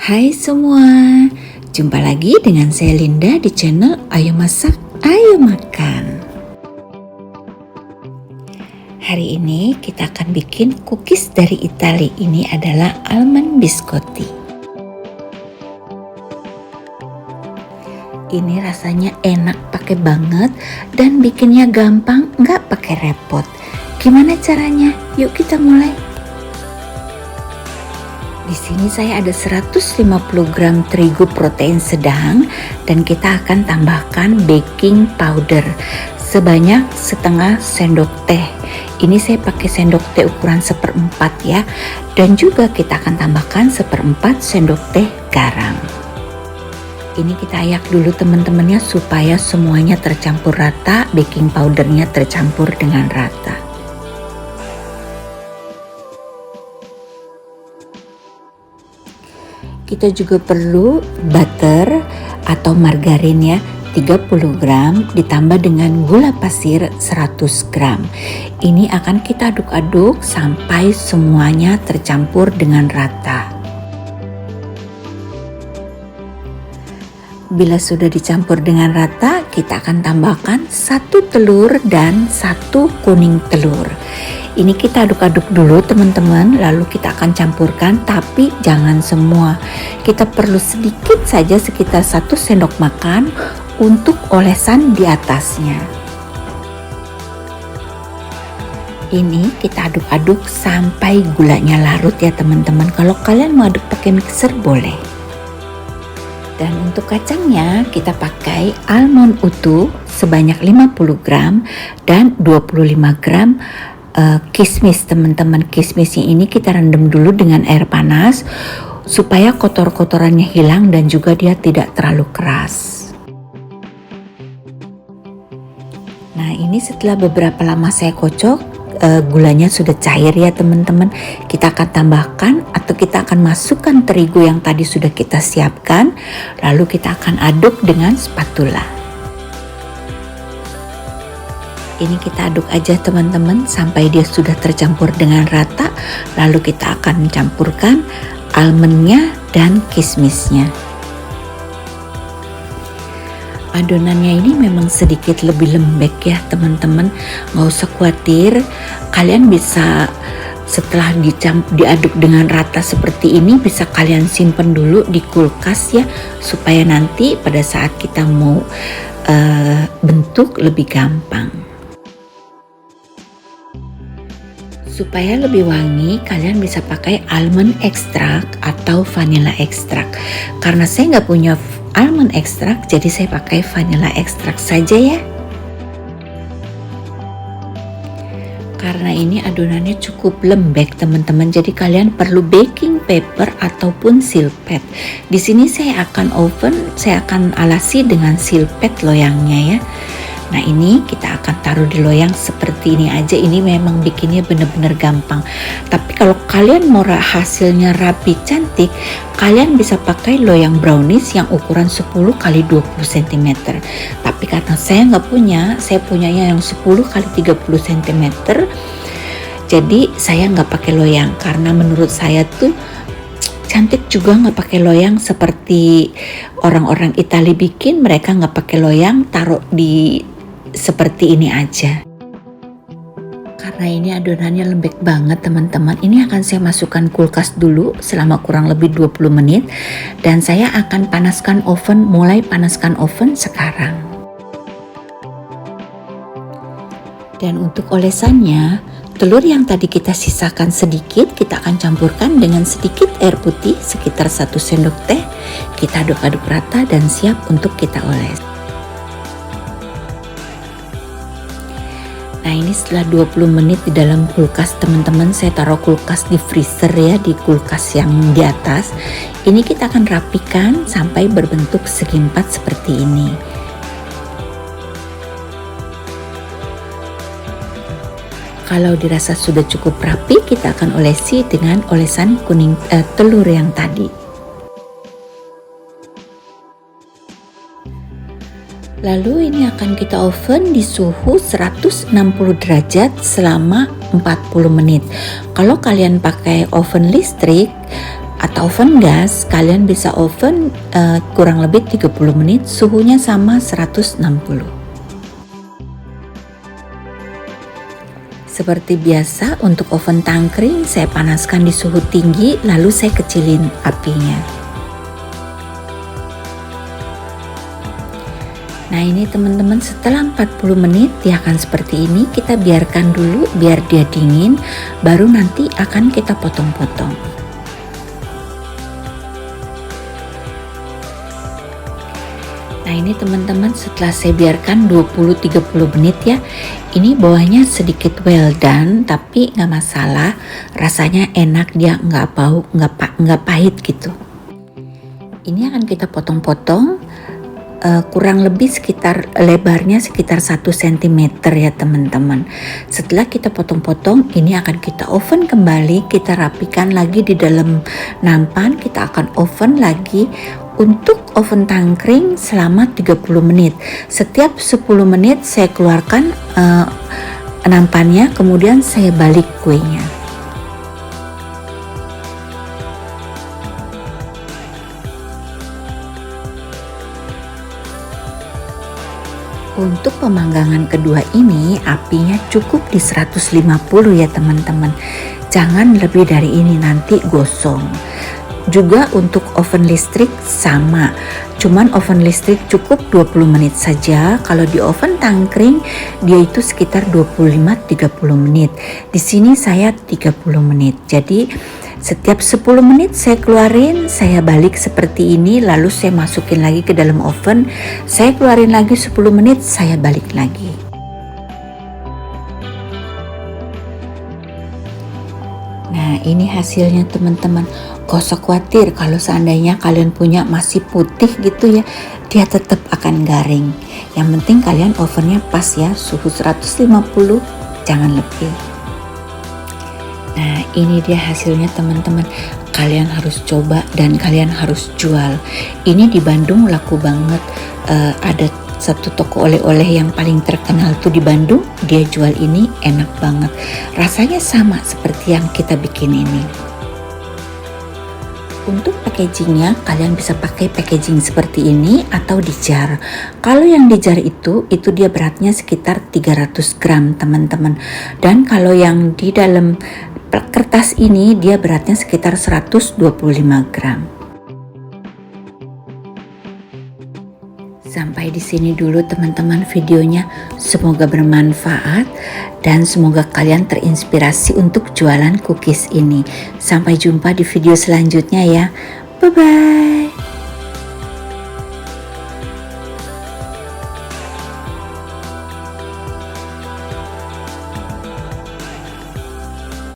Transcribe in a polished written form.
Hai semua, jumpa lagi dengan saya Linda di channel Ayo Masak, Ayo Makan. Hari ini kita akan bikin cookies dari Italia. Ini adalah almond biscotti. Ini rasanya enak pakai banget dan bikinnya gampang, nggak pakai repot. Gimana caranya? Yuk kita mulai. Di sini saya ada 150 gram terigu protein sedang dan kita akan tambahkan baking powder sebanyak setengah sendok teh. Ini saya pakai sendok teh ukuran 1/4 ya. Dan juga kita akan tambahkan 1/4 sendok teh garam. Ini kita ayak dulu teman-temannya supaya semuanya tercampur rata, baking powdernya tercampur dengan rata. Kita juga perlu butter atau margarin ya, 30 gram ditambah dengan gula pasir 100 gram. Ini akan kita aduk-aduk sampai semuanya tercampur dengan rata. Bila sudah dicampur dengan rata, kita akan tambahkan 1 telur dan 1 kuning telur. Ini kita aduk-aduk dulu teman-teman, lalu kita akan campurkan, tapi jangan semua. Kita perlu sedikit saja, sekitar 1 sendok makan untuk olesan di atasnya. Ini kita aduk-aduk sampai gulanya larut ya teman-teman. Kalau kalian mau aduk pakai mixer boleh. Dan untuk kacangnya kita pakai almond utuh sebanyak 50 gram dan 25 gram kismis teman-teman. Kismisnya ini kita rendam dulu dengan air panas supaya kotor-kotorannya hilang dan juga dia tidak terlalu keras. Nah ini setelah beberapa lama saya kocok, gulanya sudah cair ya teman-teman. Kita akan tambahkan atau kita akan masukkan terigu yang tadi sudah kita siapkan, lalu kita akan aduk dengan spatula. Ini kita aduk aja teman-teman sampai dia sudah tercampur dengan rata, lalu kita akan mencampurkan almondnya dan kismisnya. Adonannya ini memang sedikit lebih lembek ya teman-teman, nggak usah khawatir. Kalian bisa setelah diaduk dengan rata seperti ini, bisa kalian simpen dulu di kulkas ya, supaya nanti pada saat kita mau bentuk lebih gampang. Supaya lebih wangi, kalian bisa pakai almond extract atau vanilla extract. Karena saya nggak punya almond extract, jadi saya pakai vanilla extract saja ya. Karena ini adonannya cukup lembek teman-teman, jadi kalian perlu baking paper ataupun silpet. Di sini saya akan alasi dengan silpet loyangnya ya. Nah ini kita akan taruh di loyang seperti ini aja. Ini memang bikinnya bener-bener gampang. Tapi kalau kalian mau hasilnya rapi cantik, kalian bisa pakai loyang brownies yang ukuran 10 x 20 cm. Tapi karena saya nggak punya, saya punyanya yang 10 x 30 cm. Jadi saya nggak pakai loyang karena menurut saya tuh cantik juga nggak pakai loyang seperti orang-orang Italia bikin. Mereka nggak pakai loyang, taruh di seperti ini aja. Karena ini adonannya lembek banget teman-teman, ini akan saya masukkan kulkas dulu selama kurang lebih 20 menit dan saya akan mulai panaskan oven sekarang. Dan untuk olesannya, telur yang tadi kita sisakan sedikit, kita akan campurkan dengan sedikit air putih sekitar 1 sendok teh. Kita aduk-aduk rata dan siap untuk kita oles. Nah ini setelah 20 menit di dalam kulkas teman-teman, saya taruh kulkas di freezer ya, di kulkas yang di atas. Ini kita akan rapikan sampai berbentuk segi empat seperti ini. Kalau dirasa sudah cukup rapi, kita akan olesi dengan olesan telur yang tadi. Lalu ini akan kita oven di suhu 160 derajat selama 40 menit. Kalau kalian pakai oven listrik atau oven gas, kalian bisa oven kurang lebih 30 menit, suhunya sama 160. Seperti biasa untuk oven tangkring saya panaskan di suhu tinggi lalu saya kecilin apinya. Nah ini teman-teman, setelah 40 menit dia akan seperti ini. Kita biarkan dulu biar dia dingin, baru nanti akan kita potong-potong. Nah ini teman-teman, setelah saya biarkan 20-30 menit ya, ini bawahnya sedikit well done, tapi nggak masalah, rasanya enak, dia nggak bau, nggak pahit gitu. Ini akan kita potong-potong, kurang lebih sekitar lebarnya sekitar 1 cm ya teman-teman. Setelah kita potong-potong, ini akan kita oven kembali, kita rapikan lagi di dalam nampan, kita akan oven lagi. Untuk oven tangkring selama 30 menit. Setiap 10 menit saya keluarkan nampannya, kemudian saya balik kuenya. Untuk pemanggangan kedua ini apinya cukup di 150 ya teman-teman. Jangan lebih dari ini, nanti gosong. Juga untuk oven listrik sama, cuman oven listrik cukup 20 menit saja. Kalau di oven tangkring dia itu sekitar 25-30 menit. Di sini saya 30 menit. Jadi setiap 10 menit saya keluarin, saya balik seperti ini, lalu saya masukin lagi ke dalam oven. Saya keluarin lagi 10 menit, saya balik lagi. Nah ini hasilnya teman-teman. Gak usah khawatir kalau seandainya kalian punya masih putih gitu ya, dia tetap akan garing. Yang penting kalian ovennya pas ya, suhu 150, jangan lebih. Nah ini dia hasilnya teman-teman. Kalian harus coba dan kalian harus jual. Ini di Bandung laku banget. Ada satu toko oleh-oleh yang paling terkenal tuh di Bandung, dia jual ini, enak banget. Rasanya sama seperti yang kita bikin ini. Untuk packagingnya kalian bisa pakai packaging seperti ini atau di jar. Kalau yang di jar itu dia beratnya sekitar 300 gram teman-teman. Dan kalau yang di dalam kertas ini dia beratnya sekitar 125 gram. Sampai di sini dulu teman-teman videonya. Semoga bermanfaat dan semoga kalian terinspirasi untuk jualan cookies ini. Sampai jumpa di video selanjutnya ya. Bye bye.